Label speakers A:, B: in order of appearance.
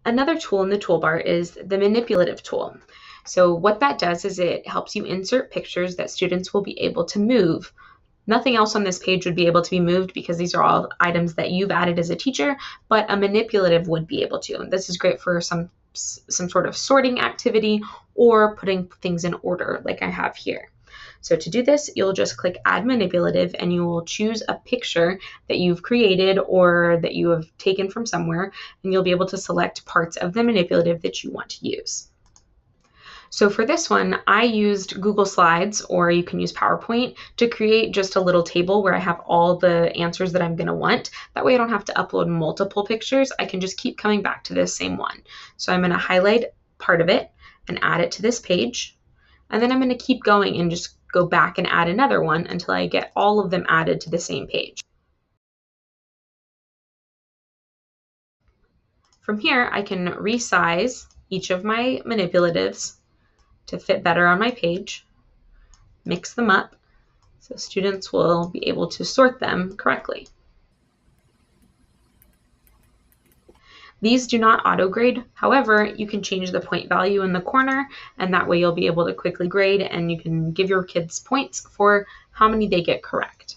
A: Another tool in the toolbar is the manipulative tool. So what that does is it helps you insert pictures that students will be able to move. Nothing else on this page would be able to be moved because these are all items that you've added as a teacher, but a manipulative would be able to. And this is great for some sort of sorting activity or putting things in order like I have here. So to do this, you'll just click Add Manipulative and you will choose a picture that you've created or that you have taken from somewhere, and you'll be able to select parts of the manipulative that you want to use. So for this one, I used Google Slides, or you can use PowerPoint, to create just a little table where I have all the answers that I'm going to want. That way I don't have to upload multiple pictures. I can just keep coming back to this same one. So I'm going to highlight part of it and add it to this page. And then I'm going to keep going and just go back and add another one until I get all of them added to the same page. From here, I can resize each of my manipulatives to fit better on my page, mix them up, so students will be able to sort them correctly. These do not auto-grade. However, you can change the point value in the corner, and that way you'll be able to quickly grade and you can give your kids points for how many they get correct.